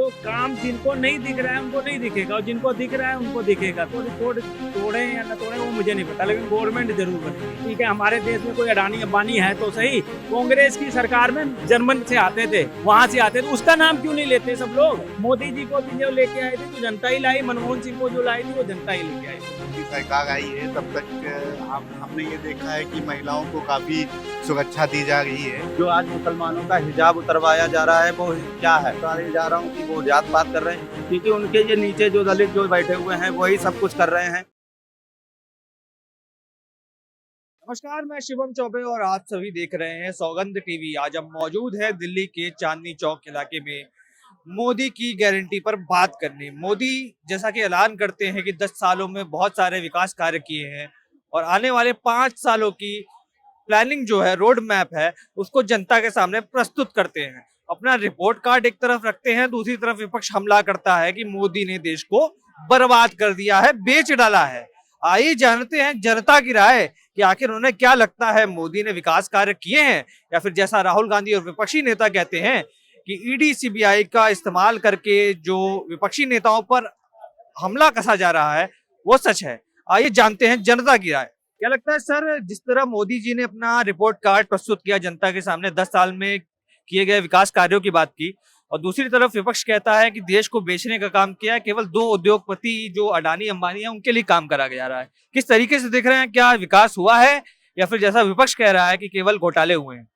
तो काम जिनको नहीं दिख रहा है उनको नहीं दिखेगा और जिनको दिख रहा है उनको दिखेगा। तो रिकॉर्ड तोड़े या न तोड़े वो मुझे नहीं पता, लेकिन गवर्नमेंट जरूर बनेगी। ठीक है, हमारे देश में कोई अडानी अंबानी है तो सही, कांग्रेस की सरकार में जर्मन से आते थे, वहां से आते थे, उसका नाम क्यों नहीं लेते सब लोग? मोदी जी को भी जो लेके आए थे तो जनता ही लाई, मनमोहन सिंह को जो लाई थी वो जनता ही लेके आई थी। सरकार आई है तब तक हमने ये देखा है कि महिलाओं को काफी सुरक्षा दी जा रही है। जो आज मुसलमानों का हिजाब उतरवाया जा रहा है वो क्या है? बताने जा रहा हूँ कि वो जात पात कर रहे हैं, क्योंकि उनके ये नीचे जो दलित जो बैठे हुए हैं वही सब कुछ कर रहे हैं। नमस्कार, मैं शिवम चौबे और आप सभी देख रहे हैं सौगंध टीवी। आज हम मौजूद है दिल्ली के चांदनी चौक इलाके में मोदी की गारंटी पर बात करने। मोदी जैसा कि ऐलान करते हैं कि 10 सालों में बहुत सारे विकास कार्य किए हैं और आने वाले 5 सालों की प्लानिंग जो है, रोड मैप है, उसको जनता के सामने प्रस्तुत करते हैं। अपना रिपोर्ट कार्ड एक तरफ रखते हैं, दूसरी तरफ विपक्ष हमला करता है कि मोदी ने देश को बर्बाद कर दिया है, बेच डाला है। आइए जानते हैं जनता की राय कि आखिर उन्हें क्या लगता है, मोदी ने विकास कार्य किए हैं या फिर जैसा राहुल गांधी और विपक्षी नेता कहते हैं कि ईडी सीबीआई का इस्तेमाल करके जो विपक्षी नेताओं पर हमला कसा जा रहा है वो सच है। आइए जानते हैं जनता की राय। क्या लगता है सर, जिस तरह मोदी जी ने अपना रिपोर्ट कार्ड प्रस्तुत किया जनता के सामने, 10 साल में किए गए विकास कार्यों की बात की, और दूसरी तरफ विपक्ष कहता है कि देश को बेचने का काम किया है, केवल 2 उद्योगपति जो अडानी अंबानी है उनके लिए काम करा जा रहा है। किस तरीके से देख रहे हैं, क्या विकास हुआ है या फिर जैसा विपक्ष कह रहा है कि केवल घोटाले हुए हैं?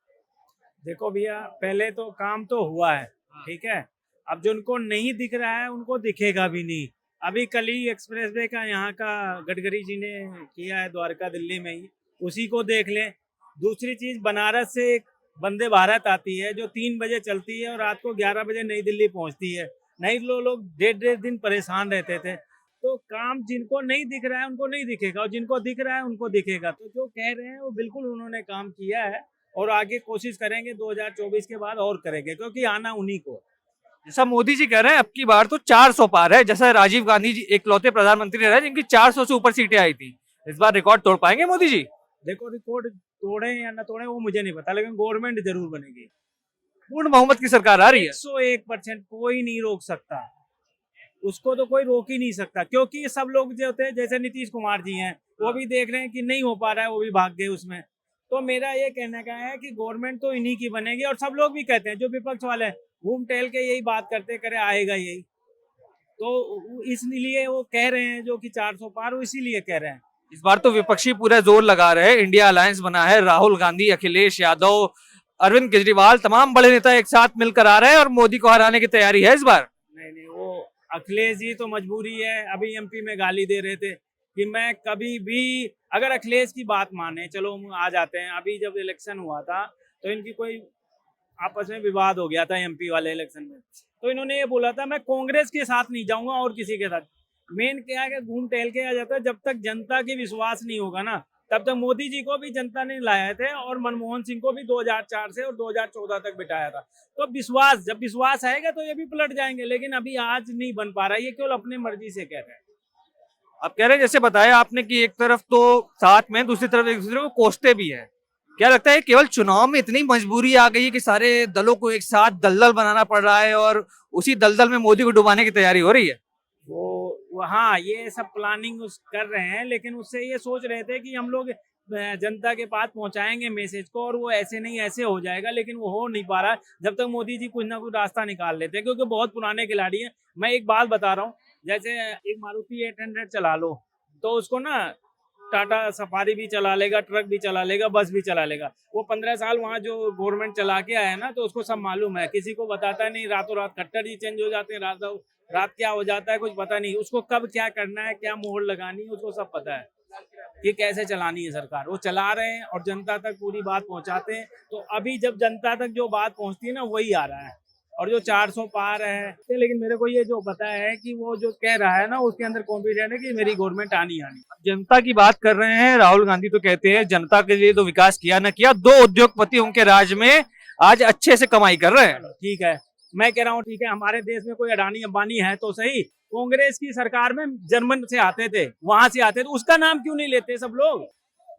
देखो भैया, पहले तो काम तो हुआ है, ठीक है। अब जो उनको नहीं दिख रहा है उनको दिखेगा भी नहीं। अभी कल ही एक्सप्रेस वे का यहाँ का गडकरी जी ने किया है द्वारका दिल्ली में ही, उसी को देख लें। दूसरी चीज, बनारस से एक वंदे भारत आती है जो 3 बजे चलती है और रात को 11 बजे नई दिल्ली पहुंचती है। नहीं लोग 1.5 दिन परेशान रहते थे। तो काम जिनको नहीं दिख रहा है उनको नहीं दिखेगा और जिनको दिख रहा है उनको दिखेगा। तो जो कह रहे हैं वो बिल्कुल उन्होंने काम किया है और आगे कोशिश करेंगे 2024 के बाद और करेंगे, क्योंकि आना उन्हीं को। जैसा मोदी जी कह रहे हैं अब की बार तो 400 पार है, जैसा राजीव गांधी जी एकलौते प्रधानमंत्री रहे जिनकी 400 से ऊपर सीटें आई थी। इस बार रिकॉर्ड तोड़ पाएंगे मोदी जी? देखो, रिकॉर्ड तोड़े या न तोड़े वो मुझे नहीं पता, लेकिन गवर्नमेंट जरूर बनेगी। पूर्ण बहुमत की सरकार आ रही है। 101% कोई नहीं रोक सकता उसको, तो कोई रोक ही नहीं सकता, क्योंकि सब लोग जो होते हैं, जैसे नीतीश कुमार जी हैं, वो भी देख रहे हैं कि नहीं हो पा रहा है, वो भी भाग गए उसमें। तो मेरा ये कहने का है कि गवर्नमेंट तो इन्हीं की बनेगी। और सब लोग भी कहते हैं, जो विपक्ष वाले हैं, घूम टहल के यही बात करते करे आएगा यही। तो इसलिए वो कह रहे हैं जो कि 400 पार, वो इसीलिए कह रहे हैं। इस बार तो विपक्षी पूरा जोर लगा रहे हैं, इंडिया अलायंस बना है, राहुल गांधी, अखिलेश यादव, अरविंद केजरीवाल, तमाम बड़े नेता एक साथ मिलकर आ रहे हैं और मोदी को हराने की तैयारी है इस बार। नहीं, वो अखिलेश जी तो मजबूरी है। अभी एमपी में गाली दे रहे थे कि मैं कभी भी, अगर अखिलेश की बात माने, चलो हम आ जाते हैं। अभी जब इलेक्शन हुआ था तो इनकी कोई आपस में विवाद हो गया था एमपी वाले इलेक्शन में, तो इन्होंने ये बोला था मैं कांग्रेस के साथ नहीं जाऊंगा और किसी के साथ। मेन क्या है कि घूम टहल के आ जाता है। जब तक जनता की विश्वास नहीं होगा ना, तब तक मोदी जी को भी जनता ने लाए थे और मनमोहन सिंह को भी 2004 से और 2014 तक बिठाया था। तो विश्वास, जब विश्वास आएगा तो ये भी पलट जाएंगे, लेकिन अभी आज नहीं बन पा रहा है। ये केवल अपनी मर्जी से कह रहे हैं। आप कह रहे हैं, जैसे बताया आपने कि एक तरफ तो साथ में, दूसरी तरफ एक दूसरे को कोसते भी है। क्या लगता है केवल चुनाव में इतनी मजबूरी आ गई है कि सारे दलों को एक साथ दलदल बनाना पड़ रहा है और उसी दलदल में मोदी को डुबाने की तैयारी हो रही है? वो हाँ, ये सब प्लानिंग कर रहे हैं, लेकिन उससे ये सोच रहे थे कि हम लोग जनता के पास पहुंचाएंगे मैसेज को और वो ऐसे नहीं ऐसे हो जाएगा, लेकिन वो हो नहीं पा रहा जब तक मोदी जी कुछ ना कुछ रास्ता निकाल लेते हैं, क्योंकि बहुत पुराने खिलाड़ी हैं। मैं एक बात बता रहा हूँ, जैसे एक मारुति 800 चला लो तो उसको ना टाटा सफारी भी चला लेगा, ट्रक भी चला लेगा, बस भी चला लेगा। वो 15 साल वहाँ जो गवर्नमेंट चला के आया ना, तो उसको सब मालूम है। किसी को बताता नहीं, रातों रात खट्टर ही चेंज हो जाते हैं, रात क्या हो जाता है कुछ पता नहीं। उसको कब क्या करना है, क्या मोहर लगानी है, उसको सब पता है कि कैसे चलानी है सरकार। वो चला रहे हैं और जनता तक पूरी बात पहुंचाते हैं। तो अभी जब जनता तक जो बात पहुंचती है ना, वही आ रहा है। और जो 400 पार है, लेकिन मेरे को ये जो पता है कि वो जो कह रहा है ना, उसके अंदर कॉन्फिडेंट है कि मेरी गवर्नमेंट आनी। जनता की बात कर रहे हैं, राहुल गांधी तो कहते हैं जनता के लिए तो विकास किया न किया, 2 उद्योगपति उनके राज में आज अच्छे से कमाई कर रहे हैं। ठीक है, मैं कह रहा हूँ ठीक है, हमारे देश में कोई अडानी अंबानी है तो सही, कांग्रेस की सरकार में जर्मन से आते थे, वहां से आते थे, उसका नाम क्यों नहीं लेते सब लोग?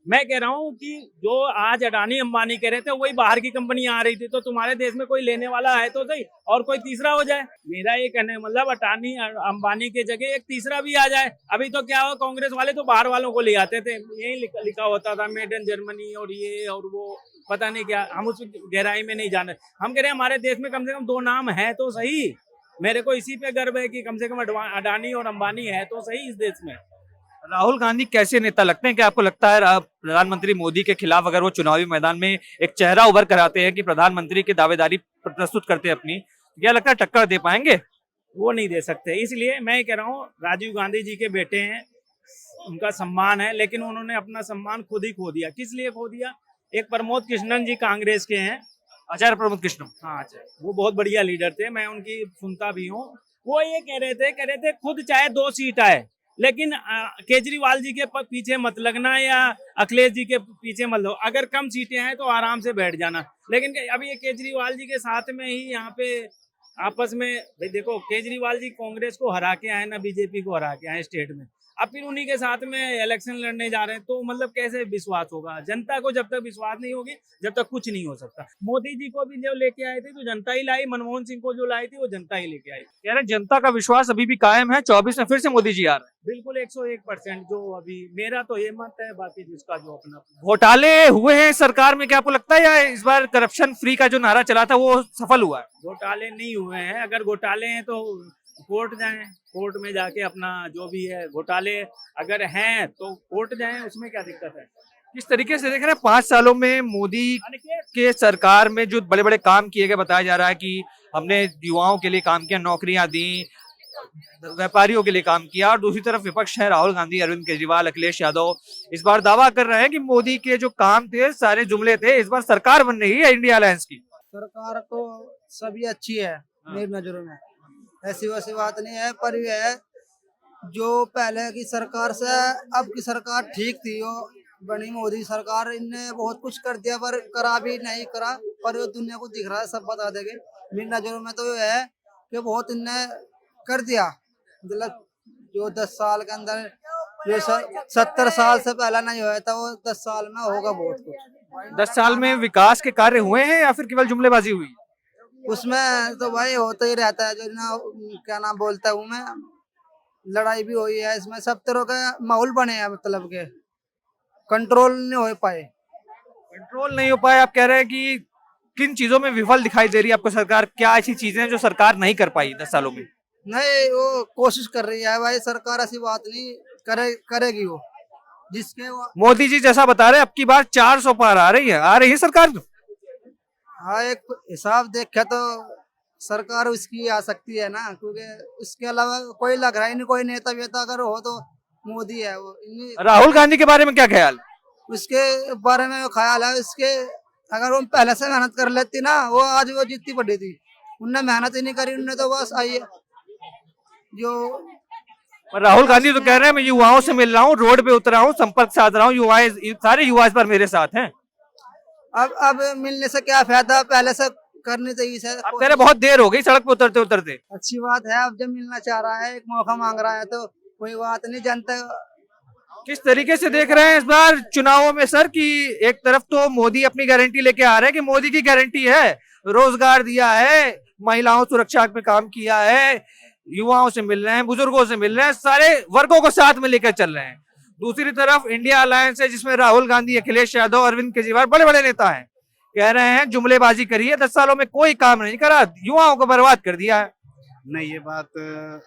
मैं कह रहा हूँ कि जो आज अडानी अंबानी कह रहे थे वही बाहर की कंपनी आ रही थी, तो तुम्हारे देश में कोई लेने वाला है तो सही, और कोई तीसरा हो जाए। मेरा ये कहने मतलब अडानी अंबानी के जगह एक तीसरा भी आ जाए। अभी तो क्या हुआ, कांग्रेस वाले तो बाहर वालों को ले आते थे, यही लिखा होता था मेड इन जर्मनी और ये और वो, पता नहीं क्या, हम उस गहराई में नहीं जाने। हम कह रहे हैं हमारे देश में कम से कम 2 नाम है तो सही। मेरे को इसी पे गर्व है कि कम से कम अडानी और अंबानी है तो सही इस देश में। राहुल गांधी कैसे नेता लगते हैं? क्या आपको लगता है प्रधानमंत्री मोदी के खिलाफ अगर वो चुनावी मैदान में एक चेहरा उभर कर आते हैं कि प्रधानमंत्री की दावेदारी प्रस्तुत करते हैं अपनी, क्या लगता है टक्कर दे पाएंगे? वो नहीं दे सकते, इसलिए मैं कह रहा हूँ राजीव गांधी जी के बेटे हैं, उनका सम्मान है, लेकिन उन्होंने अपना सम्मान खुद ही खो दिया। किस लिए खो दिया? एक प्रमोद कृष्णन जी कांग्रेस के हैं, आचार्य प्रमोद कृष्ण। हाँ वो बहुत बढ़िया लीडर थे, मैं उनकी सुनता भी हूँ। वो ये कह रहे थे खुद चाहे 2 सीट आए, लेकिन केजरीवाल जी के पीछे मत लगना या अखिलेश जी के पीछे मत लो, अगर कम सीटें आए तो आराम से बैठ जाना। लेकिन अभी ये केजरीवाल जी के साथ में ही यहाँ पे आपस में, भाई देखो केजरीवाल जी कांग्रेस को हरा के आए ना, बीजेपी को हरा के आए स्टेट में, अब फिर उन्हीं के साथ में इलेक्शन लड़ने जा रहे हैं, तो मतलब कैसे विश्वास होगा? जनता को जब तक विश्वास नहीं होगी जब तक कुछ नहीं हो सकता। मोदी जी को भी जो लेके आए थे तो जनता ही लाई, मनमोहन सिंह को जो लाई थी वो जनता ही लेके आई। कह रहे जनता का विश्वास अभी भी कायम है, 24 में फिर से मोदी जी आ रहे हैं। बिल्कुल 101%, जो अभी मेरा तो ये मत है, बाकी जिसका जो अपना। घोटाले हुए हैं सरकार में, क्या आपको लगता है या इस बार करप्शन फ्री का जो नारा चला था वो सफल हुआ है? घोटाले नहीं हुए हैं, अगर घोटाले हैं तो कोर्ट जाएं, कोर्ट में जाके अपना जो भी है, घोटाले अगर हैं तो कोर्ट जाएं, उसमें क्या दिक्कत है? किस तरीके से देख रहे हैं 5 सालों में मोदी के सरकार में जो बड़े बड़े काम किए गए? बताया जा रहा है कि हमने युवाओं के लिए काम किया, नौकरियां दी, व्यापारियों के लिए काम किया, और दूसरी तरफ विपक्ष है राहुल गांधी, अरविंद केजरीवाल, अखिलेश यादव इस बार दावा कर रहे हैं कि मोदी के जो काम थे सारे जुमले थे, इस बार सरकार बन रही है इंडिया अलायंस की। सरकार तो सभी अच्छी है मेरी नजरों में, ऐसी वैसी बात नहीं है, पर यह है जो पहले की सरकार से अब की सरकार ठीक थी, वो बनी मोदी सरकार, इनने बहुत कुछ कर दिया पर करा भी नहीं करा, पर वो दुनिया को दिख रहा है, सब बता देंगे। मेरी नजरों में तो ये है कि बहुत इनने कर दिया, मतलब जो 10 साल के अंदर जो 70 साल से पहला नहीं हुआ था वो 10 साल में होगा बहुत कुछ। 10 साल में विकास के कार्य हुए हैं या फिर केवल जुमलेबाजी हुई? उसमें तो भाई होता ही रहता है, जो ना क्या नाम बोलता हूँ मैं, लड़ाई भी हुई है, इसमें सब तरह का माहौल बने हैं, मतलब के कंट्रोल नहीं हो पाए। कंट्रोल नहीं हो पाए, आप कह रहे हैं कि किन चीजों में विफल दिखाई दे रही है आपको सरकार? क्या ऐसी चीजें हैं जो सरकार नहीं कर पाई 10 सालों में? नहीं, वो कोशिश कर रही है भाई सरकार, ऐसी बात नहीं करेगी वो, जिसके वो। मोदी जी जैसा बता रहे हैं अब की बार 400 पार आ रही है सरकार। हाँ, एक हिसाब देखे तो सरकार उसकी आ सकती है ना, क्योंकि इसके अलावा कोई लग रहा ही नहीं, कोई नेता वेता अगर हो तो मोदी है वो। राहुल गांधी के बारे में क्या ख्याल? उसके बारे में ख्याल है, उसके अगर वो पहले से मेहनत कर लेती ना, वो आज वो जीतती पड़ी थी, उनने मेहनत ही नहीं करी, उनने तो बस आई जो। राहुल गांधी तो कह रहे हैं मैं युवाओं से मिल रहा हूँ, रोड पे उतरा हूँ, संपर्क साध रहा हूँ, सारे युवा इस बार मेरे साथ हैं। अब मिलने से क्या फायदा, पहले से करनी चाहिए सर। आप कह रहे बहुत देर हो गई सड़क पे उतरते उतरते। अच्छी बात है, अब जब मिलना चाह रहा है, एक मौका मांग रहा है तो कोई बात नहीं, जनता। किस तरीके से देख रहे हैं इस बार चुनावों में सर कि एक तरफ तो मोदी अपनी गारंटी लेके आ रहे हैं कि मोदी की गारंटी है, रोजगार दिया है, महिलाओं सुरक्षा में काम किया है, युवाओं से मिल रहे हैं, बुजुर्गों से मिल रहे हैं, सारे वर्गों को साथ में लेकर चल रहे हैं। दूसरी तरफ इंडिया अलायंस है जिसमें राहुल गांधी, अखिलेश यादव, अरविंद केजरीवाल बड़े बड़े नेता हैं, कह रहे हैं जुमलेबाजी करी है, 10 सालों में कोई काम नहीं करा, युवाओं को बर्बाद कर दिया है। नहीं, ये बात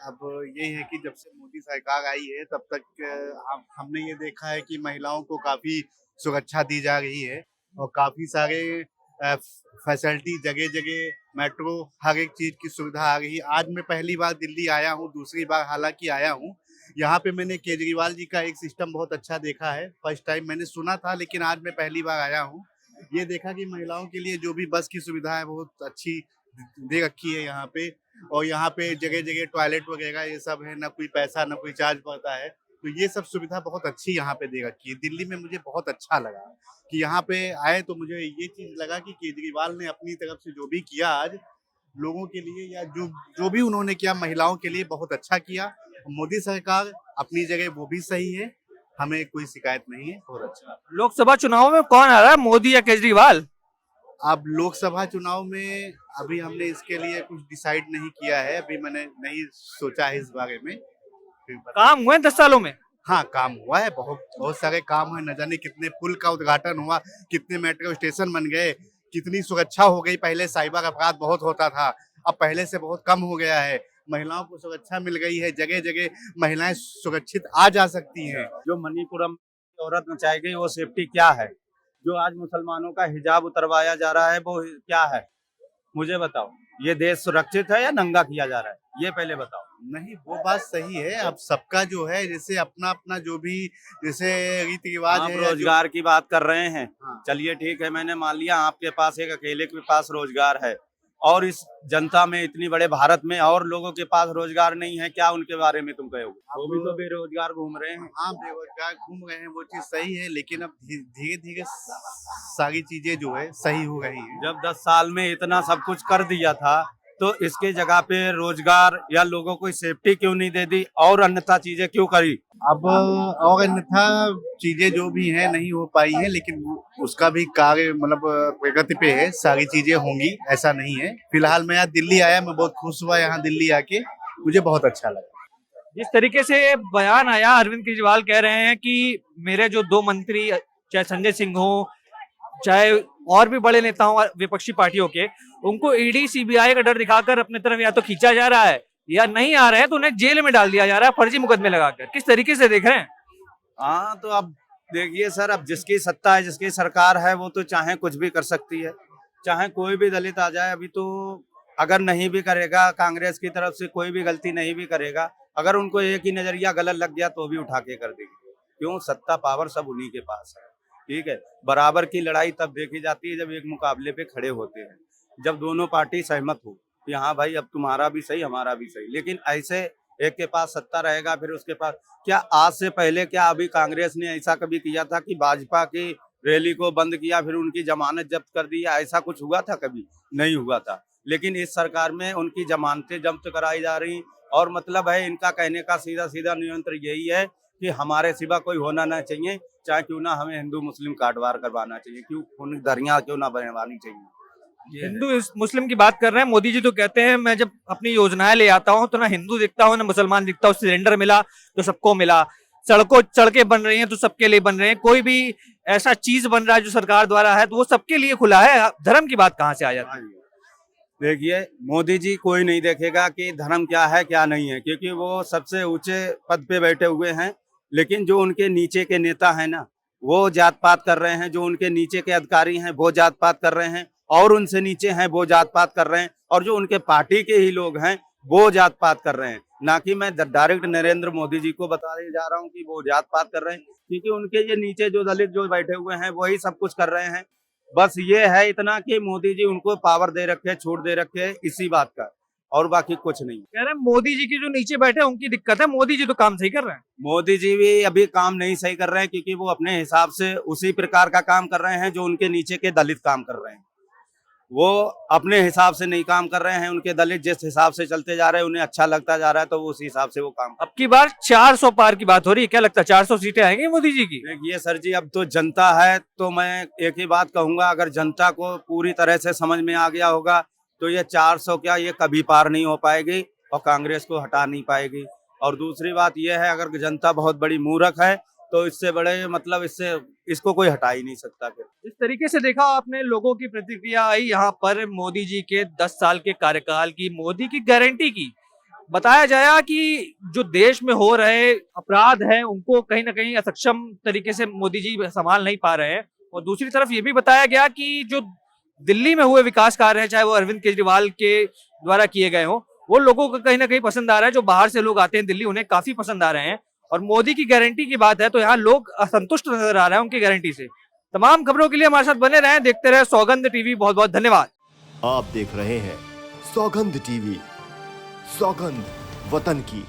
अब ये है कि जब से मोदी सरकार आई है तब तक हमने ये देखा है कि महिलाओं को काफी सुरक्षा दी जा रही है और काफी सारे फैसिलिटी, जगह जगह मेट्रो, हर एक चीज की सुविधा आ रही है। आज मैं पहली बार दिल्ली आया हूँ, दूसरी बार हालांकि आया हूँ, यहाँ पे मैंने केजरीवाल जी का एक सिस्टम बहुत अच्छा देखा है। फर्स्ट टाइम मैंने सुना था, लेकिन आज मैं पहली बार आया हूँ, ये देखा कि महिलाओं के लिए जो भी बस की सुविधा है बहुत अच्छी दे रखी है यहाँ पे, और यहाँ पे जगह जगह टॉयलेट वगैरह ये सब है, ना कोई पैसा ना कोई चार्ज पड़ता है, तो ये सब सुविधा बहुत अच्छी यहाँ पे दे रखी है। दिल्ली में मुझे बहुत अच्छा लगा कि यहाँ पे आए तो मुझे ये चीज लगा कि केजरीवाल ने अपनी तरफ से जो भी किया आज लोगों के लिए, या जो भी उन्होंने किया महिलाओं के लिए बहुत अच्छा किया। मोदी सरकार अपनी जगह वो भी सही है, हमें कोई शिकायत नहीं है, बहुत अच्छा। लोकसभा चुनाव में कौन आ रहा है, मोदी या केजरीवाल? अब लोकसभा चुनाव में अभी हमने इसके लिए कुछ डिसाइड नहीं किया है, अभी मैंने नहीं सोचा है इस बारे में। काम हुए 10 सालों में? हाँ, काम हुआ है, बहुत बहुत सारे काम हुए, न जाने कितने पुल का उद्घाटन हुआ, कितने मेट्रो स्टेशन बन गए, कितनी सुरक्षा हो गई। पहले साइबर अपराध बहुत होता था, अब पहले से बहुत कम हो गया है। महिलाओं को सुरक्षा मिल गई है, जगह जगह महिलाएं सुरक्षित आ जा सकती हैं। जो मणिपुरम की औरत नचाई गई वो सेफ्टी क्या है? जो आज मुसलमानों का हिजाब उतरवाया जा रहा है वो क्या है? मुझे बताओ, ये देश सुरक्षित है या नंगा किया जा रहा है? ये पहले बताओ। नहीं, वो बात सही है। अब सबका जो है, जैसे अपना अपना जो भी जैसे रीति रिवाज आप है, या रोजगार की बात कर रहे हैं, हाँ। चलिए ठीक है, मैंने मान लिया आपके पास एक अकेले के पास रोजगार है और इस जनता में इतनी बड़े भारत में और लोगों के पास रोजगार नहीं है, क्या उनके बारे में तुम कहोगे? वो भी तो बेरोजगार घूम रहे हैं। हाँ, बेरोजगार घूम रहे हैं, वो चीज सही है, लेकिन अब धीरे धीरे सारी चीजें जो है सही हो रही है। जब 10 साल में इतना सब कुछ कर दिया था तो इसके जगह पे रोजगार या लोगों को सेफ्टी क्यों नहीं दे दी और अन्यथा चीजें क्यों करी? अब और अन्यथा चीजें जो भी हैं नहीं हो पाई है, लेकिन उसका भी कार्य मतलब प्रगति पे है, सारी चीजें होंगी, ऐसा नहीं है। फिलहाल मैं यहाँ दिल्ली आया, मैं बहुत खुश हुआ यहाँ दिल्ली आके, मुझे बहुत अच्छा लगा। जिस तरीके से बयान आया, अरविंद केजरीवाल कह रहे हैं कि मेरे जो 2 मंत्री, चाहे संजय सिंह हो, चाहे और भी बड़े नेता हो विपक्षी पार्टियों के, उनको ईडी सीबीआई का डर दिखाकर अपने तरफ या तो खींचा जा रहा है या नहीं आ रहे हैं तो उन्हें जेल में डाल दिया जा रहा है, फर्जी मुकदमे लगाकर। किस तरीके से देख रहे हैं? हाँ, तो अब देखिए सर, अब जिसकी सत्ता है, जिसकी सरकार है, वो तो चाहे कुछ भी कर सकती है, चाहे कोई भी दलित आ जाए। अभी तो अगर नहीं भी करेगा, कांग्रेस की तरफ से कोई भी गलती नहीं भी करेगा, अगर उनको एक ही नजरिया गलत लग गया तो भी उठा के कर देगी। क्यों? सत्ता पावर सब उन्हीं के पास है। ठीक है, बराबर की लड़ाई तब देखी जाती है जब एक मुकाबले पे खड़े होते हैं, जब दोनों पार्टी सहमत हो कि हाँ भाई अब तुम्हारा भी सही हमारा भी सही। लेकिन ऐसे एक के पास सत्ता रहेगा फिर उसके पास क्या, आज से पहले क्या अभी कांग्रेस ने ऐसा कभी किया था कि भाजपा की रैली को बंद किया फिर उनकी जमानत जब्त कर दी? ऐसा कुछ हुआ था? कभी नहीं हुआ था। लेकिन इस सरकार में उनकी जमानतें जब्त कराई जा रही और मतलब है इनका कहने का सीधा सीधा नियंत्रण यही है कि हमारे सिवा कोई होना ना चाहिए, चाहे क्यों ना हमें हिंदू मुस्लिम काटवार करवाना चाहिए, क्यों खून दरिया क्यों ना बनवानी चाहिए। हिंदू मुस्लिम की बात कर रहे हैं। मोदी जी तो कहते हैं मैं जब अपनी योजनाएं ले आता हूं तो ना हिंदू दिखता हूं ना मुसलमान दिखता हूं, सिलेंडर मिला तो सबको मिला, सड़कें बन रही हैं तो सबके लिए बन रहे हैं, कोई भी ऐसा चीज बन रहा है जो सरकार द्वारा है तो वो सबके लिए खुला है। धर्म की बात कहाँ से आ जाती है? देखिए, मोदी जी कोई नहीं देखेगा कि धर्म क्या है क्या नहीं है, क्योंकि वो सबसे ऊंचे पद पे बैठे हुए हैं। लेकिन जो उनके नीचे के नेता हैं ना, वो जात पात कर रहे हैं, जो उनके नीचे के अधिकारी हैं वो जात पात कर रहे हैं, और उनसे नीचे हैं वो जात पात कर रहे हैं, और जो उनके पार्टी के ही लोग हैं वो जात पात कर रहे हैं। ना कि मैं डायरेक्ट नरेंद्र मोदी जी को बताने जा रहा हूँ कि वो जात पात कर रहे हैं, क्योंकि उनके ये नीचे जो दलित जो बैठे हुए हैं वही सब कुछ कर रहे हैं। बस ये है इतना कि मोदी जी उनको पावर दे रखे, छूट दे रखे, इसी बात का, और बाकी कुछ नहीं। कह रहे हैं मोदी जी की जो नीचे बैठे हैं उनकी दिक्कत है, मोदी जी तो काम सही कर रहे हैं। मोदी जी भी अभी काम नहीं सही कर रहे हैं, क्योंकि वो अपने हिसाब से उसी प्रकार का काम कर रहे हैं जो उनके नीचे के दलित काम कर रहे हैं। वो अपने हिसाब से नहीं काम कर रहे हैं, उनके दलित जिस हिसाब से चलते जा रहे हैं उन्हें अच्छा लगता जा रहा है तो वो उसी हिसाब से वो काम। अब की बार 400 पार की बात हो रही है, क्या लगता है 400 सीटें आएंगी मोदी जी की? देखिए सर जी, अब तो जनता है तो मैं एक ही बात कहूंगा, अगर जनता को पूरी तरह से समझ में आ गया होगा तो ये 400 क्या, ये कभी पार नहीं हो पाएगी और कांग्रेस को हटा नहीं पाएगी। और दूसरी बात यह है, अगर जनता बहुत बड़ी मूर्ख है तो इससे बड़े मतलब इसको कोई हटा ही नहीं सकता। फिर इस तरीके से देखा आपने लोगों की प्रतिक्रिया आई यहाँ पर मोदी जी के 10 साल के कार्यकाल की, मोदी की गारंटी की। बताया जाया कि जो देश में हो रहे अपराध हैं उनको कहीं ना कहीं असक्षम तरीके से मोदी जी संभाल नहीं पा रहे हैं, और दूसरी तरफ ये भी बताया गया कि जो दिल्ली में हुए विकास कार्य हैं, चाहे वो अरविंद केजरीवाल के द्वारा किए गए हों, वो लोगों को कहीं ना कहीं पसंद आ रहा है। जो बाहर से लोग आते हैं दिल्ली उन्हें काफी पसंद आ रहे हैं, और मोदी की गारंटी की बात है तो यहाँ लोग असंतुष्ट नजर आ रहे हैं उनकी गारंटी से। तमाम खबरों के लिए हमारे साथ बने रहें, देखते रहे सौगंध टीवी। बहुत बहुत धन्यवाद। आप देख रहे हैं सौगंध टीवी, सौगंध वतन की।